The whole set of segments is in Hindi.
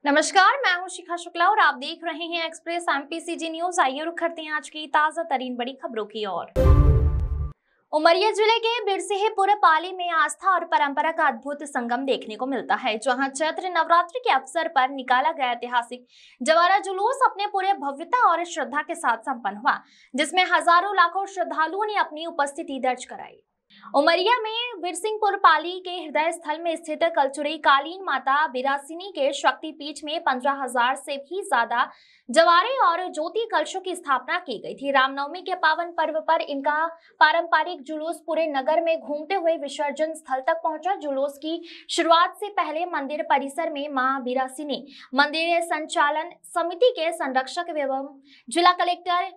नमस्कार, मैं हूं शिखा शुक्ला और आप देख रहे हैं एक्सप्रेस एमपीसीजी न्यूज। आइए रुक करते हैं आज की ताजा तरीन बड़ी खबरों की ओर। उमरिया जिले के बिरसिंहपुर पाली में आस्था और परंपरा का अद्भुत संगम देखने को मिलता है, जहां चैत्र नवरात्रि के अवसर पर निकाला गया ऐतिहासिक जवारा जुलूस अपने पूरे भव्यता और श्रद्धा के साथ संपन्न हुआ, जिसमें हजारों लाखों श्रद्धालुओं ने अपनी उपस्थिति दर्ज कराई। उमरिया में बिरसिंहपुर पाली के हृदय स्थल में स्थित कलचुरी कालीन माता बिरासिनी के शक्तिपीठ में 15,000 से भी ज्यादा जवारे और ज्योति कलशों की स्थापना की गई थी। रामनवमी के पावन पर्व पर इनका पारंपरिक जुलूस पूरे नगर में घूमते हुए विसर्जन स्थल तक पहुंचा। जुलूस की शुरुआत से पहले मंदिर परिसर में मां बिरासिनी मंदिर संचालन समिति के संरक्षक एवं जिला कलेक्टर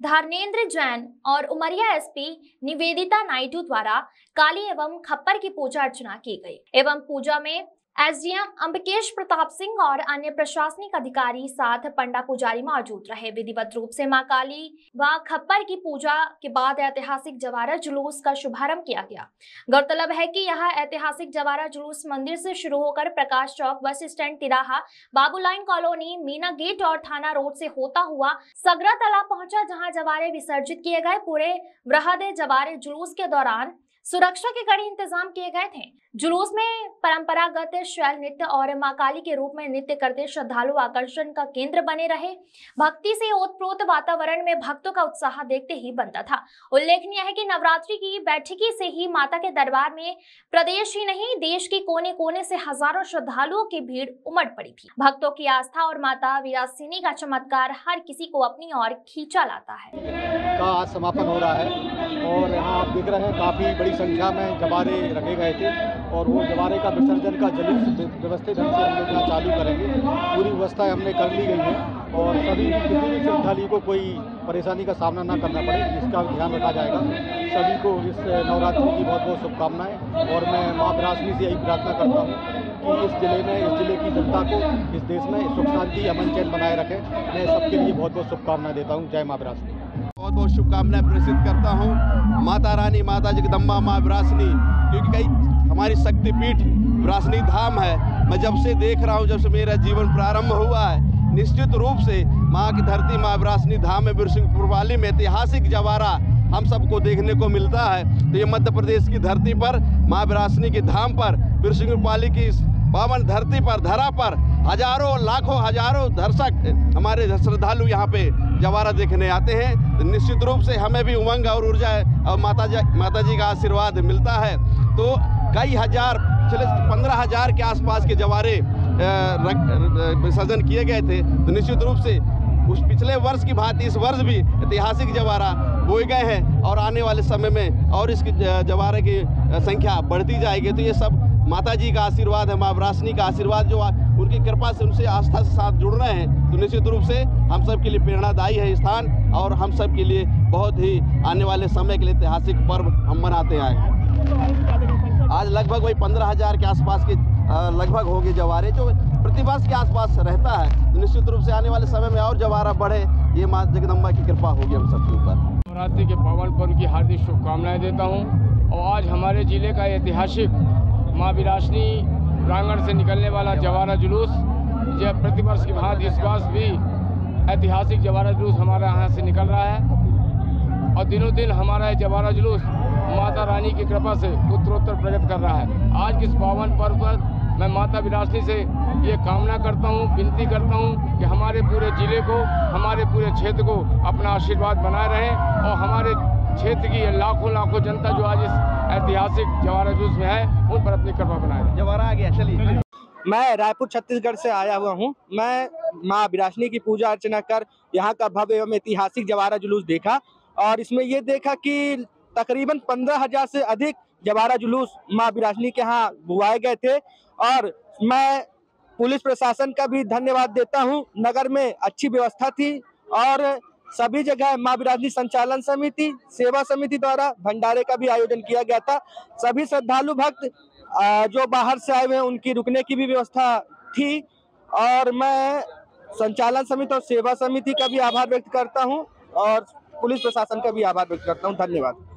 धर्मेंद्र जैन और उमरिया एसपी निवेदिता नायडू द्वारा काली एवं खप्पर की पूजा अर्चना की गई एवं पूजा में एसडीएम अंबिकेश प्रताप सिंह और अन्य प्रशासनिक अधिकारी साथ पंडा पुजारी मौजूद रहे। विधिवत रूप से मां काली व खप्पर की पूजा के बाद ऐतिहासिक जवारा जुलूस का शुभारंभ किया गया। गौरतलब है कि यह ऐतिहासिक जवारा जुलूस मंदिर से शुरू होकर प्रकाश चौक, बस स्टैंड तिराहा, बाबू लाइन कॉलोनी, मीना गेट और थाना रोड से होता हुआ सगरा तालाब पहुंचा, जहां जवारे विसर्जित किए गए। पूरे वृहद जवारे जुलूस के दौरान सुरक्षा के कड़े इंतजाम किए गए थे। जुलूस में परंपरागत शैल नृत्य और मां काली के रूप में नृत्य करते श्रद्धालु आकर्षण का केंद्र बने रहे। भक्ति से ओतप्रोत वातावरण में भक्तों का उत्साह देखते ही बनता था। उल्लेखनीय है कि नवरात्रि की बैठकी से ही माता के दरबार में प्रदेश ही नहीं देश के कोने कोने से हजारों श्रद्धालुओं की भीड़ उमड़ पड़ी थी। भक्तों की आस्था और माता विरासिनी का चमत्कार हर किसी को अपनी ओर खींचा लाता है। का आज समापन हो रहा है और यहाँ आप देख रहे हैं काफ़ी बड़ी संख्या में जवारे रखे गए थे और वो जवारे का विसर्जन का जुलूस व्यवस्थित ढंग से हम लोग यहाँ चालू करेंगे। पूरी व्यवस्थाएं हमने कर ली गई है और सभी किसी भी श्रद्धालु को कोई परेशानी का सामना ना करना पड़े, इसका ध्यान रखा जाएगा। सभी को इस नवरात्रि की बहुत बहुत शुभकामनाएं और मैं माँ बिरासिनी से यही प्रार्थना करता हूँ कि इस जिले की जनता को, इस देश में सुख शांति अमन चैन बनाए रखें। मैं सबके लिए बहुत बहुत शुभकामनाएं देता हूँ। जय माँ बिरासिनी। बहुत बहुत शुभकामनाएं प्रेषित करता हूँ माता रानी, माता जगदम्बा, माँ बिरासिनी, क्योंकि कई हमारी शक्तिपीठ बिरासिनी धाम है। मैं जब से देख रहा हूँ, जब से मेरा जीवन प्रारंभ हुआ है, निश्चित रूप से माँ की धरती माँ बिरासिनी धाम में बिरसिंहपुर पाली में ऐतिहासिक जवारा हम सबको देखने को मिलता है। तो ये मध्य प्रदेश की धरती पर माँ बिरासिनी की धाम पर बिरसिंहपुर पाली की पावन धरती पर, धरा पर हजारों लाखों हजारों दर्शक हमारे श्रद्धालु यहाँ पे जवारा देखने आते हैं। तो निश्चित रूप से हमें भी उमंग और ऊर्जा और माता जी का आशीर्वाद मिलता है। तो कई हजार, 15,000 के आसपास के जवारे विसर्जन किए गए थे। तो निश्चित रूप से उस पिछले वर्ष की भांति इस वर्ष भी ऐतिहासिक जवारा बोए गए हैं और आने वाले समय में और इसकी जवारे की संख्या बढ़ती जाएगी। तो ये सब माता जी का आशीर्वाद है, माँ बिरासिनी का आशीर्वाद, जो उनकी कृपा से, उनसे आस्था से साथ जुड़ रहे हैं। तो निश्चित रूप से हम सब के लिए प्रेरणादायी है स्थान और हम सब के लिए बहुत ही आने वाले समय के लिए ऐतिहासिक पर्व हम मनाते आए। आज लगभग वही 15,000 के आसपास के लगभग होंगे जवारे, जो प्रतिवर्ष के आसपास रहता है। तो निश्चित रूप से आने वाले समय में और जवारा बढ़े, ये माँ जगदम्बा की कृपा होगी हम सबके ऊपर। नवरात्रि के पावन पर्व की हार्दिक शुभकामनाएं देता हूं और आज हमारे जिले का ऐतिहासिक माँ बिरासिनी प्रांगण से निकलने वाला जवारा जुलूस, जब प्रतिवर्ष की भांति इस वर्ष भी ऐतिहासिक जवारा जुलूस हमारे यहाँ से निकल रहा है और दिनों दिन हमारा जवारा जुलूस माता रानी की कृपा से उत्तरोत्तर प्रगति कर रहा है। आज के इस पावन पर्व पर मैं माता बिरासिनी से ये कामना करता हूँ, विनती करता हूँ कि हमारे पूरे जिले को, हमारे पूरे क्षेत्र को अपना आशीर्वाद बनाए रहें और हमारे क्षेत्र की लाखों जनता जो आज इस ऐतिहासिक जवारा जुलूस में है, उन पर अपनी कृपा बनाए रहें। जवारा आ गया, चलिए। मैं रायपुर छत्तीसगढ़ से आया हुआ हूँ। मैं माँ बिरासिनी की पूजा अर्चना कर यहाँ का भव्य एवं ऐतिहासिक जवारा जुलूस देखा और इसमें ये देखा कि तकरीबन 15,000 से अधिक जवारा जुलूस माँ बिरासिनी के यहाँ बुआए गए थे और मैं पुलिस प्रशासन का भी धन्यवाद देता हूँ। नगर में अच्छी व्यवस्था थी और सभी जगह माँ बिरासिनी संचालन समिति, सेवा समिति द्वारा भंडारे का भी आयोजन किया गया था। सभी श्रद्धालु भक्त जो बाहर से आए हुए हैं उनकी रुकने की भी व्यवस्था थी और मैं संचालन समिति और सेवा समिति का भी आभार व्यक्त करता हूँ और पुलिस प्रशासन का भी आभार व्यक्त करता हूँ। धन्यवाद।